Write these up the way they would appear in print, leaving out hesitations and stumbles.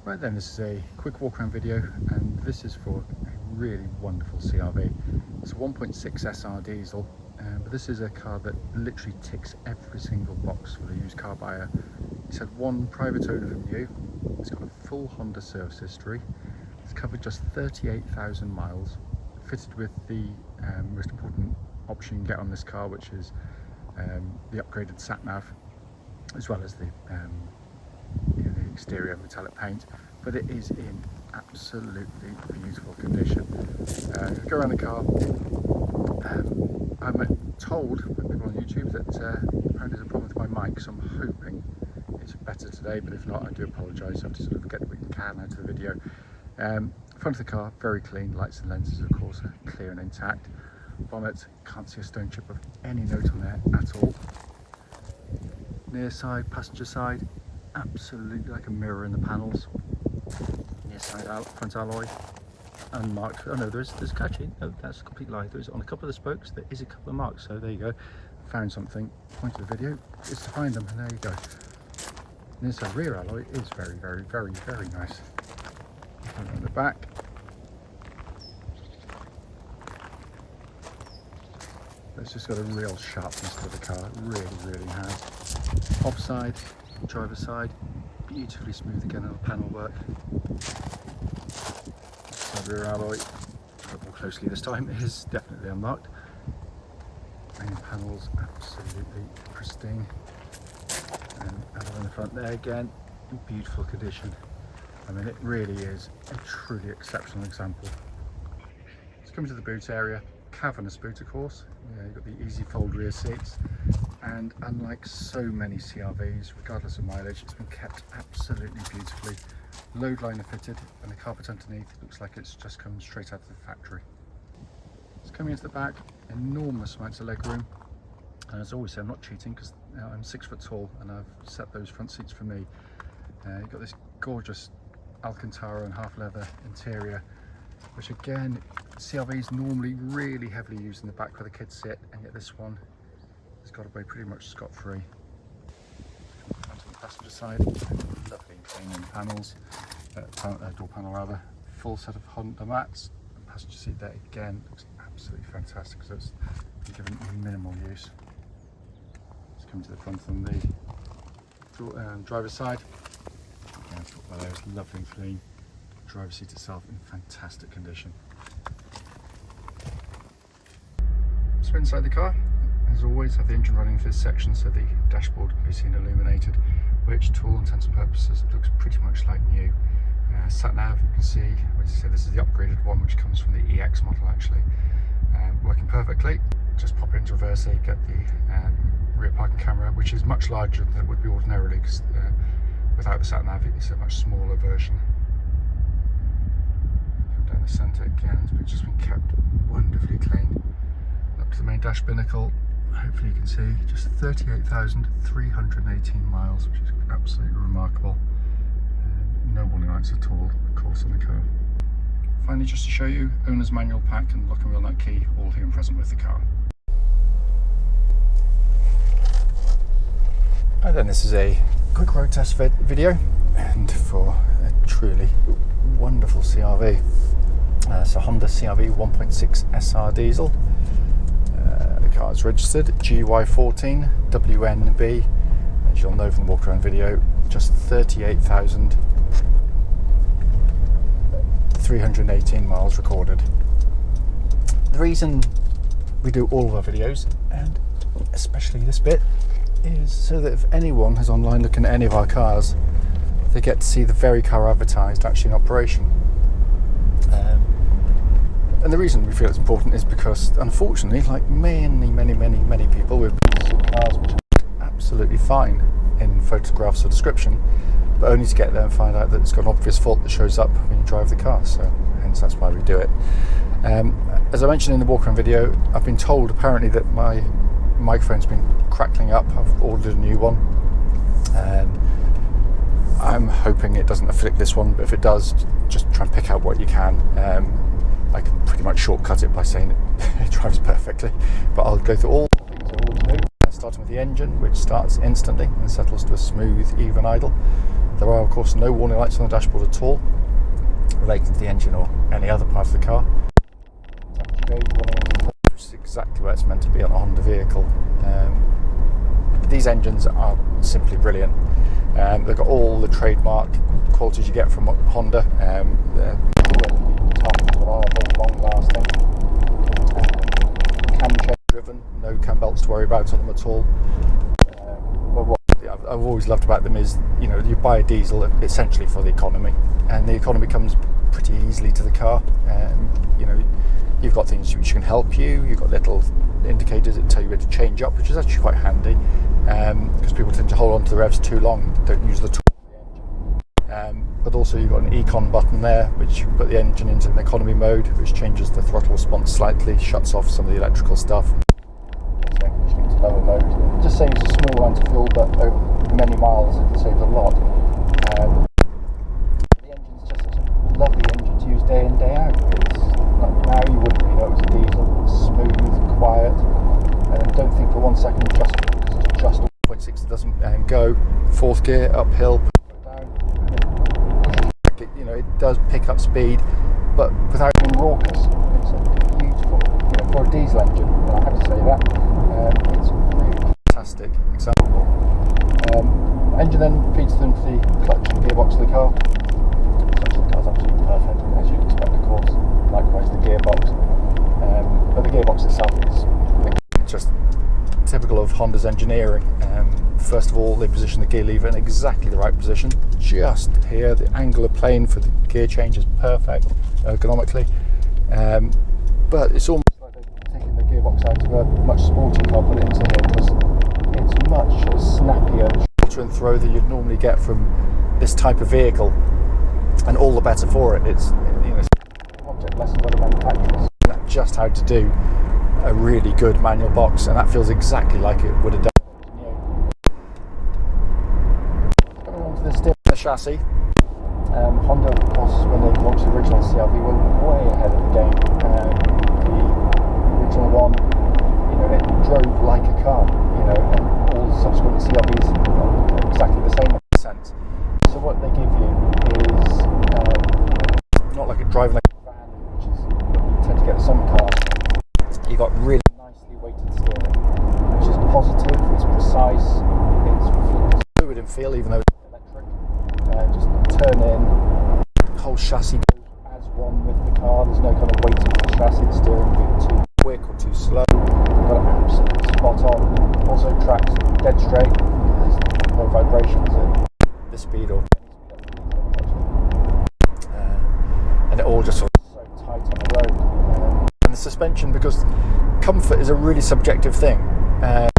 Right then, this is a quick walk around video, and this is for a really wonderful CRV. It's a 1.6 SR diesel, but this is a car that literally ticks every single box for the used car buyer. It's had one private owner from new, it's got a full Honda service history, it's covered just 38,000 miles, fitted with the most important option you can get on this car, which is the upgraded sat-nav, as well as the exterior metallic paint, but it is in absolutely beautiful condition. Go around the car. I'm told by people on YouTube that apparently there's a problem with my mic, so I'm hoping it's better today, but if not, I do apologise. I have to sort of get what you can out of the video. Front of the car, very clean. Lights and lenses, of course, are clear and intact. Bonnet, can't see a stone chip of any note on there at all. Near side, passenger side, absolutely like a mirror in the panels. Near side out, front alloy, unmarked. Oh no, there's actually, no, that's a complete lie. There's on a couple of the spokes, there is a couple of marks, so there you go. Found something. Point of the video is to find them, and there you go. Near side rear alloy is very, very, very, very nice. On the back. It's just got a real sharpness to the car, it really has. Offside, driver's side, beautifully smooth again on the panel work. Side rear alloy, look more closely this time, it is definitely unmarked. Main panels absolutely pristine. And alloy in the front there again, in beautiful condition. I mean, it really is a truly exceptional example. Let's come to the boot area. Cavernous boot, of course. Yeah, you've got the easy fold rear seats, and unlike so many CRVs, regardless of mileage, it's been kept absolutely beautifully. Load liner fitted, and the carpet underneath looks like it's just come straight out of the factory. It's coming into the back, enormous amounts of leg room, and as I always say, I'm not cheating because I'm 6 foot tall and I've set those front seats for me. You've got this gorgeous Alcantara and half leather interior, which again, CRVs normally really heavily used in the back where the kids sit, and yet this one has got away pretty much scot-free. Onto the passenger side, lovely clean panels, door panel rather, full set of Honda mats. The passenger seat there again looks absolutely fantastic, so it's been given minimal use. Let's come to the front on the driver's side. Again, well, there's lovely and clean. Driver's seat itself in fantastic condition. So inside the car, as always, have the engine running for this section, so the dashboard can be seen illuminated, which to all intents and purposes it looks pretty much like new. Sat nav, you can see, as I said, this is the upgraded one, which comes from the EX model actually, working perfectly. Just pop it into reverse, so you get the rear parking camera, which is much larger than it would be ordinarily, because without the sat nav it's a much smaller version. Down the centre again, it's just been kept wonderfully clean. Up to the main dash binnacle, hopefully you can see, just 38,318 miles, which is absolutely remarkable. No warning lights at all, of course, on the car. Finally, just to show you, owner's manual pack and lock and wheel nut key, all here and present with the car. And then this is a quick road test video, and for a truly wonderful CRV. It's a Honda CRV 1.6 SR diesel. The car is registered GY14WNB. As you'll know from the walk around video, just 38,318 miles recorded. The reason we do all of our videos, and especially this bit, is so that if anyone is online looking at any of our cars, they get to see the very car advertised actually in operation. And the reason we feel it's important is because, unfortunately, like many people, we've seen cars which are absolutely fine in photographs or description, but only to get there and find out that it's got an obvious fault that shows up when you drive the car. So hence that's why we do it. As I mentioned in the walk around video, I've been told apparently that my microphone's been crackling up. I've ordered a new one, and I'm hoping it doesn't afflict this one, but if it does, just try and pick out what you can. I can pretty much shortcut it by saying it drives perfectly, but I'll go through all the things I always do. Starting with the engine, which starts instantly and settles to a smooth, even idle. There are, of course, no warning lights on the dashboard at all relating to the engine or any other part of the car. Which is exactly where it's meant to be on a Honda vehicle. These engines are simply brilliant. They've got all the trademark qualities you get from Honda. They're tough, reliable, long-lasting. Cam chain driven, no cam belts to worry about on them at all. But what I've always loved about them is, you know, you buy a diesel essentially for the economy, and the economy comes pretty easily to the car. You know, you've got things which can help you. You've got little indicators that tell you where to change up, which is actually quite handy, because people tend to hold on to the revs too long, don't use the tool. But also you've got an econ button there, which you put the engine into an economy mode, which changes the throttle response slightly, shuts off some of the electrical stuff. Air conditioning to lower mode. It just saves a small amount of fuel, but over many miles it saves a lot. The engine's just such a lovely engine to use day in, day out. It's like, now you wouldn't really know it was a diesel. It's smooth, quiet, and don't think for 1 second just because it's just 0.6 it doesn't go. Fourth gear, uphill, down. You know, it does pick up speed, but without being raucous. It's a beautiful, you know, for a diesel engine, and I have to say that, it's really fantastic example. Engine then feeds into the clutch and gearbox of the car. The clutch of the car is absolutely perfect, as you'd expect, of course. Likewise the gearbox. But the gearbox itself is just typical of Honda's engineering. First of all, they position the gear lever in exactly the right position, just here. The angular plane for the gear change is perfect ergonomically, but it's almost like they've taken the gearbox out of a much sportier car, put it into here, because it's much sort of snappier, shorter in throw than you'd normally get from this type of vehicle, and all the better for it. It's, you know, object lessons by the manufacturers, just how to do a really good manual box, and that feels exactly like it would have done. Going on to the steering, the chassis. Honda, of course, when they launched the original CRV, were way ahead of the game. The original one, you know, it drove like a car, you know, and all subsequent CRVs are exactly the same in a sense. So what they give you is not like a driving like a van, which is what you tend to get with some cars. You've got really nicely weighted steering, which is positive, it's precise, it's fluid in feel, even though it's electric. Just turn in, the whole chassis goes as one with the car. There's no kind of waiting for the chassis, the steering being too quick or too slow. You've got it absolutely spot on. Also tracks dead straight, there's no vibrations at this speed or and it all just sort of so tight on the road. And the suspension, because comfort is a really subjective thing. You can have,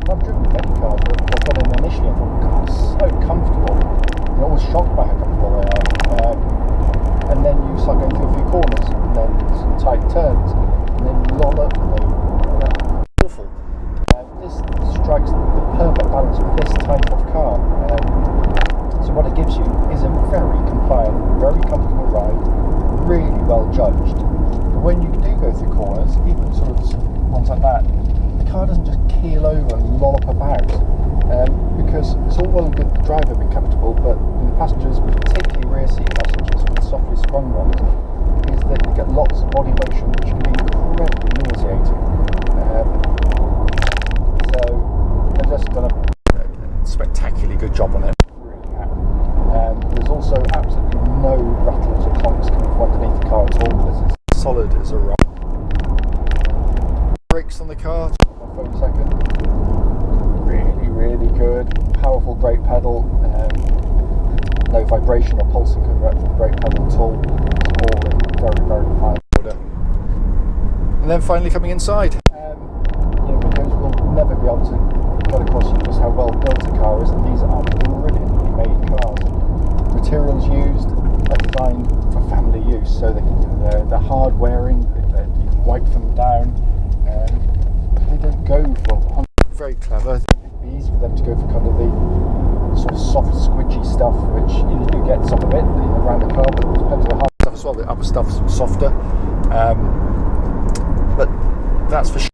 I've driven many cars where I've got in initially and thought, God, so comfortable. You're always shocked by how comfortable they are. And then you start going through a few corners, and then some tight turns, and then you loll up, and they're awful. This strikes the perfect balance with this type of car. So what it gives you is a very compliant, very comfortable ride, really well judged. But when you do go through corners, even sort of ones like that, the car doesn't just keel over and lollop about, because it's all well and good the driver being comfortable, but the passengers, particularly rear seat passengers with softly sprung ones, is that you get lots of body motion, which can be incredibly nauseating. So they've just done a spectacularly good job on it. Really happy. There's also absolutely no rattles or clonks coming from underneath the car at all. It's as solid as a rock. Brakes on the car, for a second. Really good. Powerful brake pedal. No vibration or pulsing coming out from the brake pedal at all. It's all in very high order. And then finally coming inside. Because we'll never be able to get across just how well built a car is, and these are brilliantly made cars. Materials used are designed for family use, so they're hard wearing, you can wipe them down, they don't go for very clever. It'd be easy for them to go for kind of the sort of soft squidgy stuff, which you do get some of it around the car, but there's plenty of hard stuff as well. The upper stuff's softer, but that's for sure.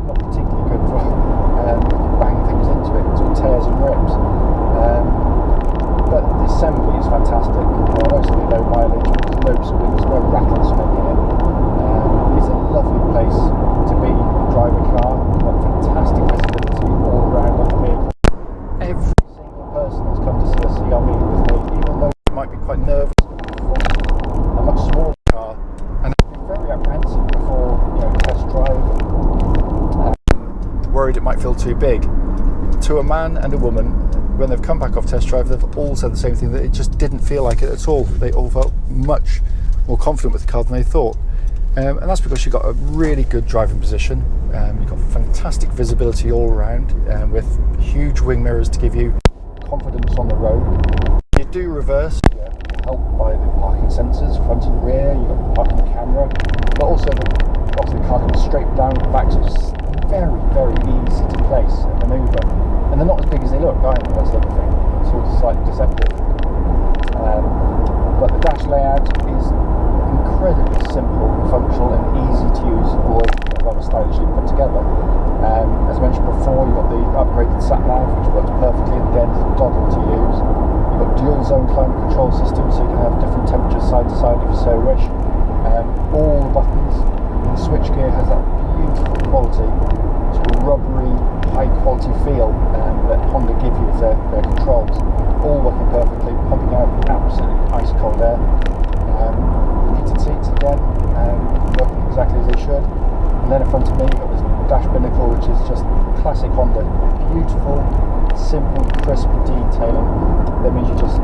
Not particularly good for man and a woman, when they've come back off test drive, they've all said the same thing, that it just didn't feel like it at all. They all felt much more confident with the car than they thought. And that's because you've got a really good driving position. You've got fantastic visibility all around, with huge wing mirrors to give you confidence on the road. You do reverse, helped by the parking sensors, front and rear. You've got the parking camera, but also obviously the car comes straight down at the back, so it's very, very easy to place and manoeuvre. And they're not as big as they look, either. That's the other thing. It's sort of slightly deceptive. But the dash layout is incredibly simple, functional, and easy to use, all rather stylishly put together. As mentioned before, you've got the upgraded sat nav, which works perfectly, and again, it's a doddle to use. You've got dual zone climate control system, so you can have different temperatures side to side if you so wish. All the buttons, the switch gear has that beautiful quality, sort of rubbery, high quality feel that Honda give you with their controls. All working perfectly, pumping out absolutely ice cold air. Heated seats again, working exactly as they should. And then in front of me, you've got this dash binnacle, which is just classic Honda. Beautiful, simple, crisp detailing. That means you just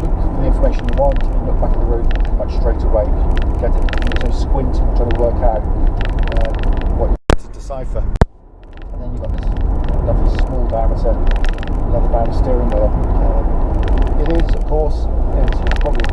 look for the information you want, and you look back at the road pretty much straight away. You get it. There's no squinting trying to work out what you need to decipher. And then you've got this lovely small diameter leather-bound steering wheel. It is, of course, it's probably